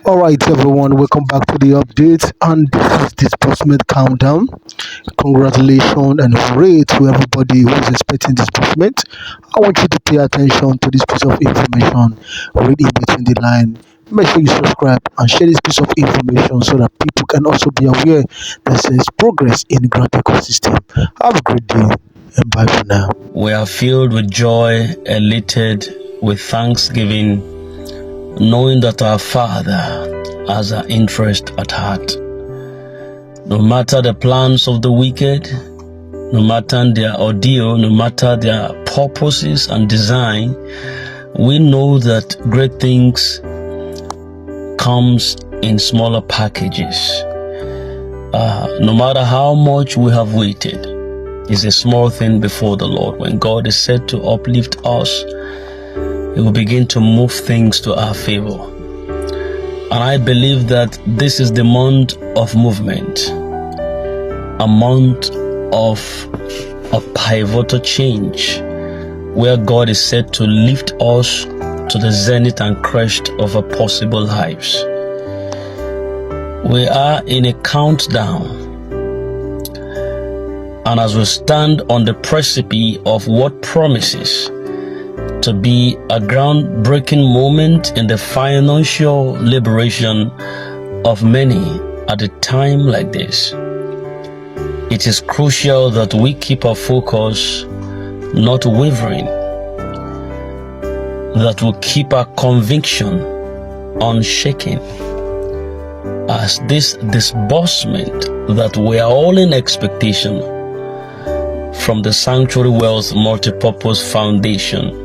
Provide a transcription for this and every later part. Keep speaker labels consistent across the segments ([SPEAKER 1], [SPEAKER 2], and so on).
[SPEAKER 1] All right, everyone, welcome back to the update. And this is disbursement countdown. Congratulations and hooray to everybody who is expecting disbursement. I want you to pay attention to this piece of information. Read in between the line. Make sure you subscribe and share this piece of information so that people can also be aware that there is progress in the grant ecosystem. Have a great day and bye for now.
[SPEAKER 2] We are filled with joy, elated with thanksgiving, knowing that our Father has our interest at heart. No matter the plans of the wicked, no matter their ordeal, no matter their purposes and design, we know that great things comes in smaller packages. No matter how much we have waited, it's a small thing before the Lord. When God is said to uplift us, He will begin to move things to our favor. And I believe that this is the month of movement, a month of a pivotal change, where God is said to lift us to the zenith and crest of our possible lives. We are in a countdown, and as we stand on the precipice of what promises to be a groundbreaking moment in the financial liberation of many at a time like this, it is crucial that we keep our focus not wavering, that we keep our conviction unshaken, as this disbursement that we are all in expectation from the Sanctuary Wealth Multipurpose Foundation,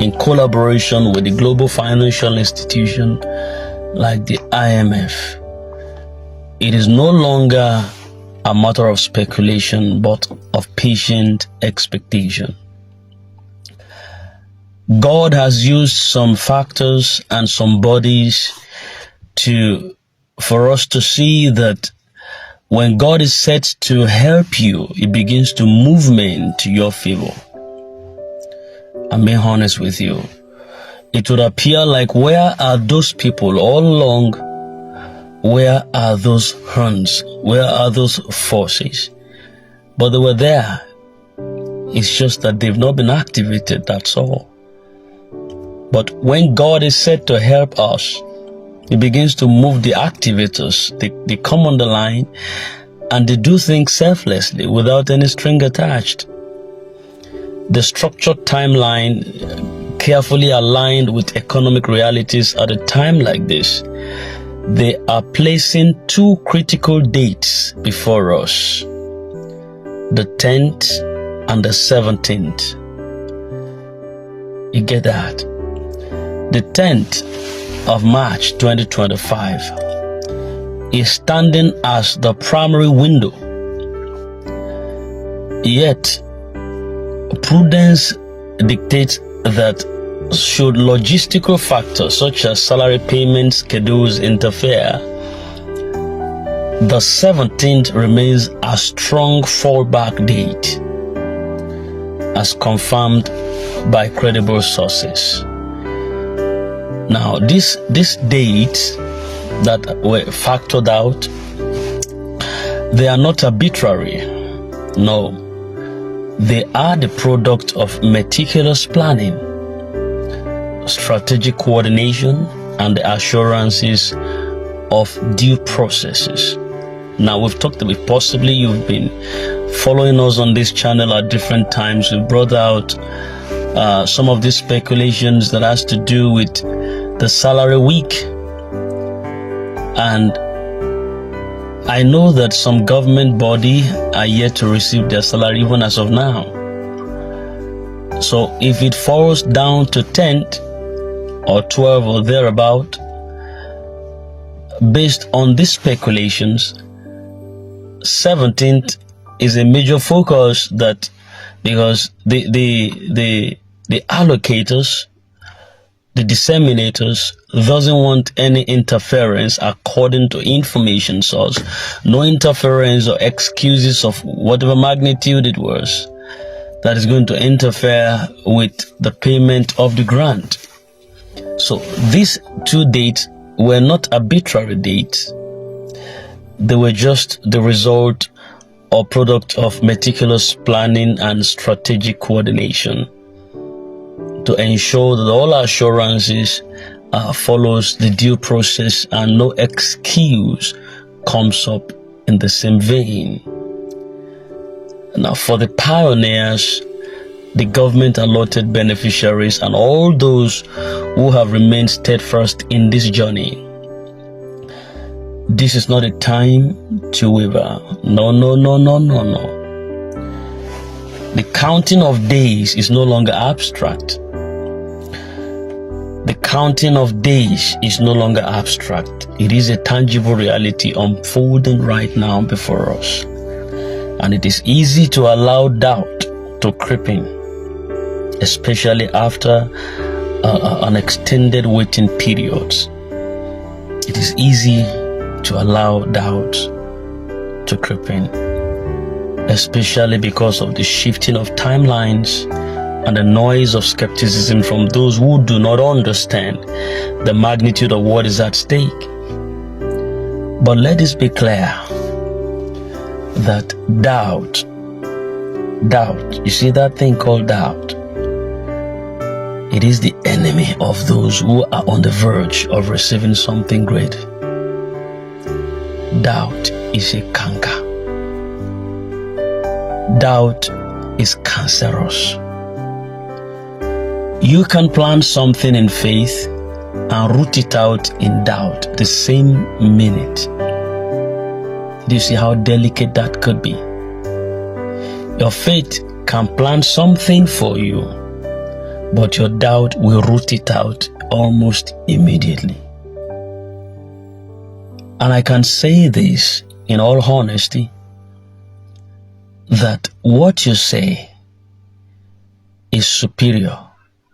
[SPEAKER 2] in collaboration with the global financial institution like the IMF. It is no longer a matter of speculation, but of patient expectation. God has used some factors and some bodies for us to see that when God is set to help you, it begins to movement to your favor. I'm being honest with you. It would appear like, where are those people all along? Where are those hands? Where are those forces? But they were there. It's just that they've not been activated, that's all. But when God is set to help us, He begins to move the activators. They come on the line and they do things selflessly without any string attached. The structured timeline, carefully aligned with economic realities at a time like this, they are placing two critical dates before us, the 10th and the 17th. You get that? The 10th of March 2025 is standing as the primary window. Yet, prudence dictates that should logistical factors such as salary payment schedules interfere, the 17th remains a strong fallback date, as confirmed by credible sources. Now, these dates that were factored out, they are not arbitrary. No. They are the product of meticulous planning, strategic coordination, and the assurances of due processes. Now, we've talked about, possibly you've been following us on this channel at different times. We've brought out some of these speculations that has to do with the salary week. And I know that some government body are yet to receive their salary even as of now. So if it falls down to 10th or 12 or thereabout, based on these speculations, 17th is a major focus, that because the allocators, the disseminators, doesn't want any interference according to information source. No interference or excuses of whatever magnitude it was that is going to interfere with the payment of the grant. So these two dates were not arbitrary dates. They were just the result or product of meticulous planning and strategic coordination to ensure that all assurances follows the due process and no excuse comes up in the same vein. Now, for the pioneers, the government allotted beneficiaries and all those who have remained steadfast in this journey. This is not a time to waver. No. The counting of days is no longer abstract. The counting of days is no longer abstract. It is a tangible reality unfolding right now before us. And it is easy to allow doubt to creep in, especially after an extended waiting period. It is easy to allow doubt to creep in, especially because of the shifting of timelines and the noise of skepticism from those who do not understand the magnitude of what is at stake. But let this be clear, that doubt, you see that thing called doubt, it is the enemy of those who are on the verge of receiving something great. Doubt is a canker. Doubt is cancerous. You can plant something in faith and root it out in doubt the same minute. Do you see how delicate that could be? Your faith can plant something for you, but your doubt will root it out almost immediately. And I can say this in all honesty, that what you say is superior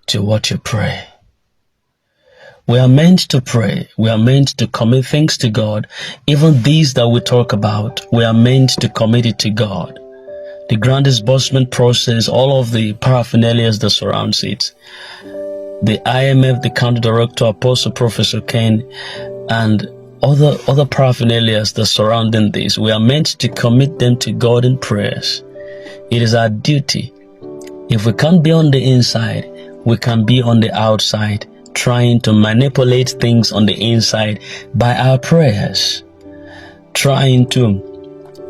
[SPEAKER 2] to what you pray. We are meant to pray. We are meant to commit things to God. Even these that we talk about, we are meant to commit it to God. The grand disbursement process, all of the paraphernalia that surrounds it, the IMF, the county director, Apostle Professor Ken, and other paraphernalia that surrounding this, we are meant to commit them to God in prayers. It is our duty. If we can't be on the inside, we can be on the outside, trying to manipulate things on the inside by our prayers, trying to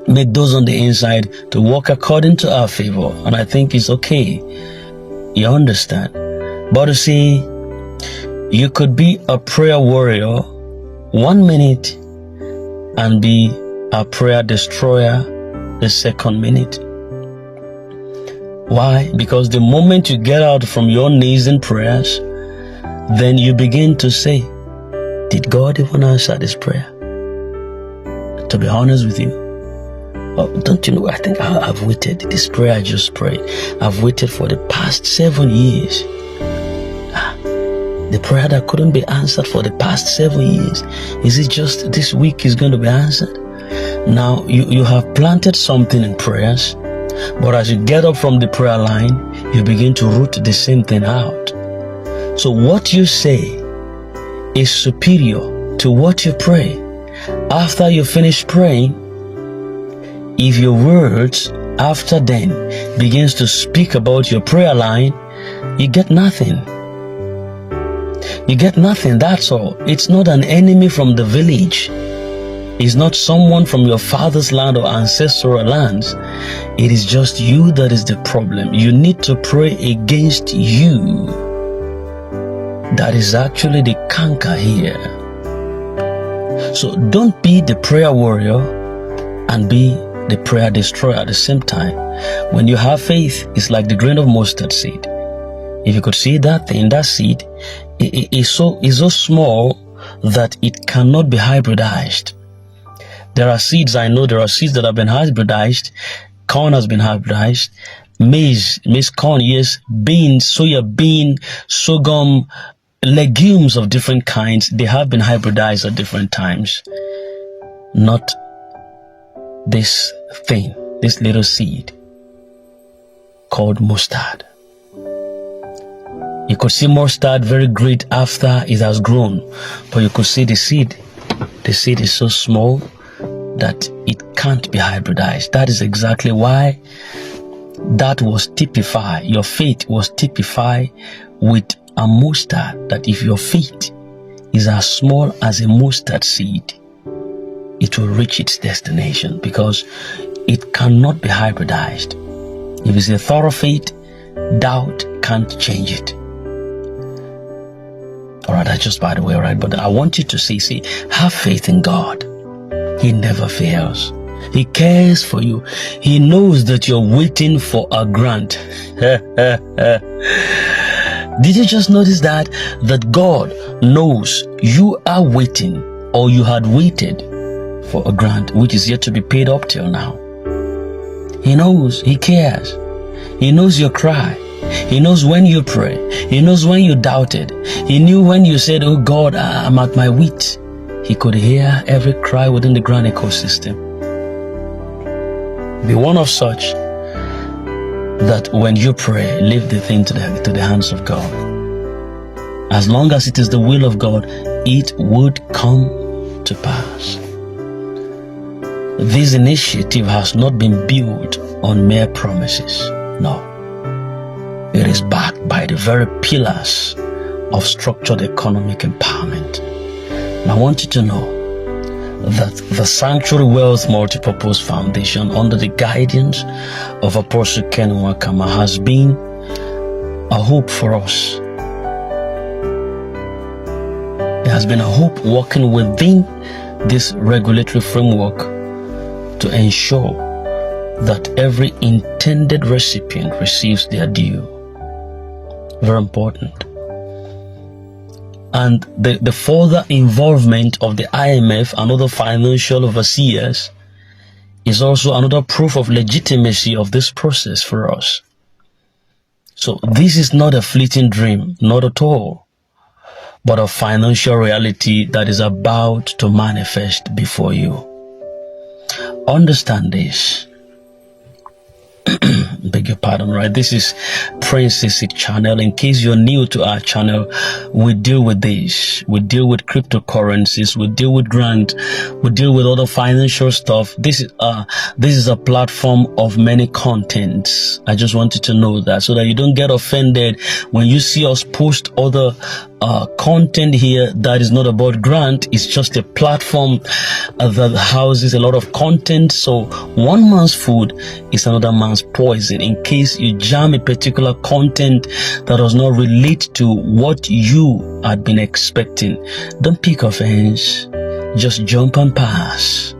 [SPEAKER 2] make those on the inside to work according to our favor. And I think it's okay. You understand? But you see, you could be a prayer warrior 1 minute and be a prayer destroyer the second minute. Why? Because the moment you get out from your knees in prayers, then you begin to say, did God even answer this prayer? To be honest with you, don't you know, I think I've waited. This prayer I just prayed, I've waited for the past 7 years. The prayer that couldn't be answered for the past 7 years, is it just this week is going to be answered? Now, you have planted something in prayers, but as you get up from the prayer line, you begin to root the same thing out. So what you say is superior to what you pray. After you finish praying, if your words after then begins to speak about your prayer line, you get nothing. You get nothing, that's all. It's not an enemy from the village. It's not someone from your father's land or ancestral lands. It is just you that is the problem. You need to pray against you. That is actually the canker here. So don't be the prayer warrior and be the prayer destroyer at the same time. When you have faith, it's like the grain of mustard seed. If you could see that thing, that seed is so small that it cannot be hybridized. There are seeds, I know there are seeds that have been hybridized. Corn has been hybridized. Maize corn, yes. Beans, soya bean, sorghum, legumes of different kinds, they have been hybridized at different times. Not this thing, this little seed called mustard. You could see mustard very great after it has grown, but you could see the seed. The seed is so small that it can't be hybridized. That is exactly why that was typified. Your faith was typified with a mustard, that if your faith is as small as a mustard seed, it will reach its destination because it cannot be hybridized. If it's a thorough faith, doubt can't change it. Alright, that's just by the way, right? But I want you to see, have faith in God. He never fails. He cares for you. He knows that you're waiting for a grant. Did you just notice that God knows you are waiting, or you had waited for a grant which is yet to be paid up till now? He knows. He cares. He knows your cry. He knows when you pray. He knows when you doubted. He knew when you said, oh God, I'm at my wit. He could hear every cry within the grand ecosystem. Be one of such that when you pray, leave the thing to the hands of God. As long as it is the will of God, it would come to pass. This initiative has not been built on mere promises. No. It is backed by the very pillars of structured economic empowerment. And I want you to know that the Sanctuary Wealth Multipurpose Foundation, under the guidance of Apostle Ken Wakama, has been a hope for us. It has been a hope working within this regulatory framework to ensure that every intended recipient receives their due. Very important. And the further involvement of the IMF and other financial overseers is also another proof of legitimacy of this process for us. So this is not a fleeting dream, not at all, but a financial reality that is about to manifest before you. Understand this. Beg your pardon, right? This is Princess channel. In case you're new to our channel, we deal with this. We deal with cryptocurrencies. We deal with grant. We deal with other financial stuff. This is a platform of many contents. I just want you to know that, so that you don't get offended when you see us post other content here that is not about grant. It's just a platform that houses a lot of content. So one man's food is another man's poison. In case you jam a particular content that does not relate to what you had been expecting, don't pick offense. Just jump and pass.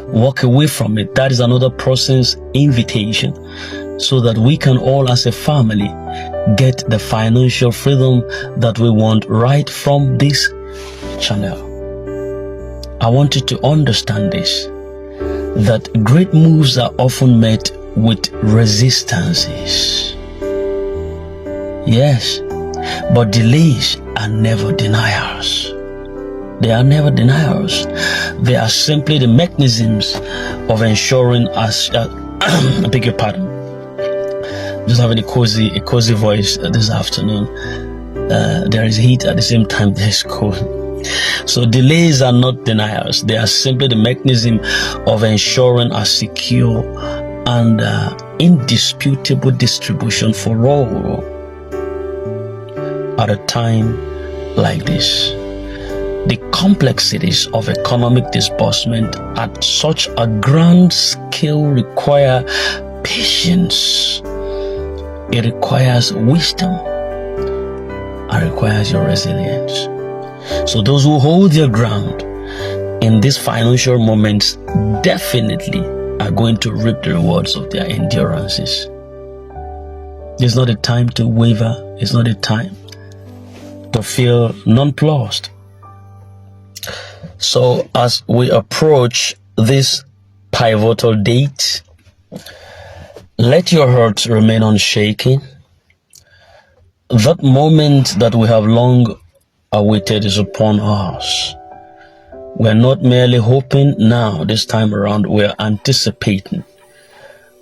[SPEAKER 2] Walk away from it. That is another person's invitation, so that we can all as a family get the financial freedom that we want right from this channel. I want you to understand this, that great moves are often met with resistances. Yes, but delays are never deniers. They are never deniers. They are simply the mechanisms of ensuring us. I beg your pardon. Just having a cozy voice this afternoon. There is heat at the same time there's cold. So delays are not deniers. They are simply the mechanism of ensuring a secure and indisputable distribution for all at a time like this. The complexities of economic disbursement at such a grand scale require patience. It requires wisdom and requires your resilience. So those who hold their ground in these financial moments definitely are going to reap the rewards of their endurances. It's not a time to waver. It's not a time to feel nonplussed. So as we approach this pivotal date, let your hearts remain unshaken. That moment that we have long awaited is upon us. We're not merely hoping now, this time around, we're anticipating.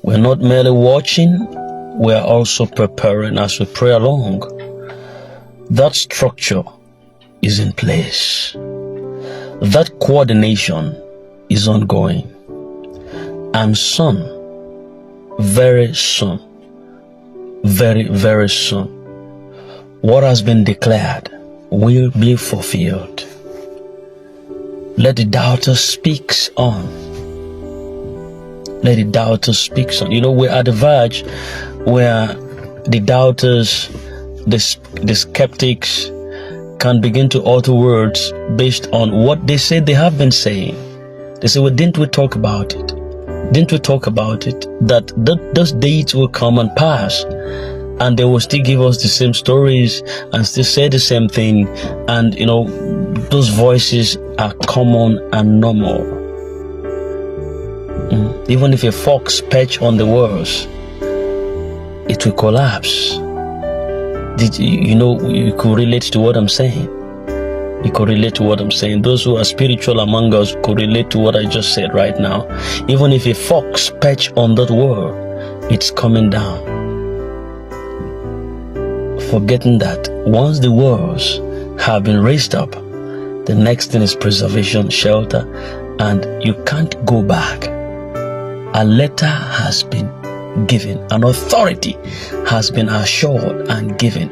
[SPEAKER 2] We're not merely watching, we're also preparing as we pray along. that structure is in place. That coordination is ongoing. And soon, very soon, very, very soon, what has been declared will be fulfilled. Let the doubter speak on. Let the doubter speak on. You know, we're at the verge where the doubters, the skeptics can begin to alter words based on what they say they have been saying. They say, well, didn't we talk about it? Didn't we talk about it? That those dates will come and pass, and they will still give us the same stories and still say the same thing. And, you know, those voices are common and normal. Even if a fox perch on the walls, it will collapse. You could relate to what I'm saying. You could relate to what I'm saying. Those who are spiritual among us could relate to what I just said right now. Even if a fox perch on that wall, it's coming down. Forgetting that once the walls have been raised up, the next thing is preservation, shelter, and you can't go back. A letter has been given, an authority has been assured and given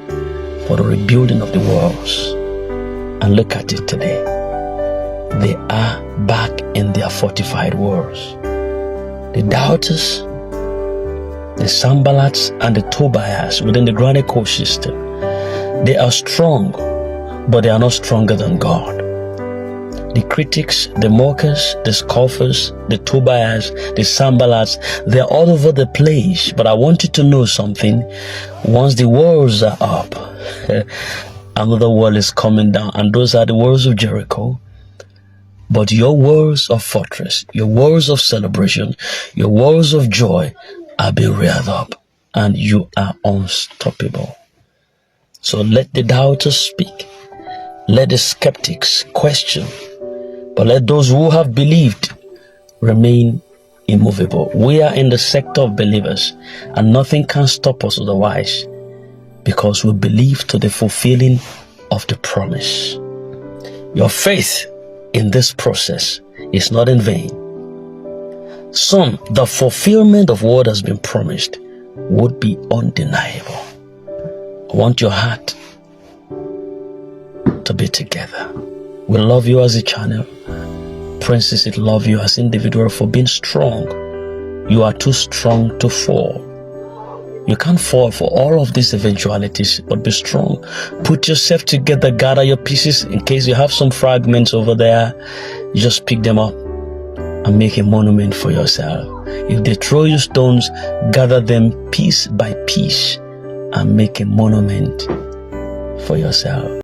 [SPEAKER 2] for the rebuilding of the walls. And look at it today. They are back in their fortified walls. The doubters, the Sanballats and the Tobiahs within the Grand ecosystem, they are strong, but they are not stronger than God. The critics, the mockers, the scoffers, the Tobiahs, the Sanballats, they're all over the place. But I want you to know something. Once the walls are up, another wall is coming down, and those are the walls of Jericho. But your walls of fortress, your walls of celebration, your walls of joy are being reared up, and you are unstoppable. So let the doubters speak. Let the skeptics question. But let those who have believed remain immovable. We are in the sector of believers, and nothing can stop us otherwise, because we believe to the fulfilling of the promise. Your faith in this process is not in vain. Soon, the fulfillment of what has been promised would be undeniable. I want your heart to be together. We love you as a channel. Princess, it love you as individual for being strong. You are too strong to fall. You can't fall for all of these eventualities, but be strong. Put yourself together, gather your pieces. In case you have some fragments over there, you just pick them up and make a monument for yourself. If they throw you stones, gather them piece by piece and make a monument for yourself.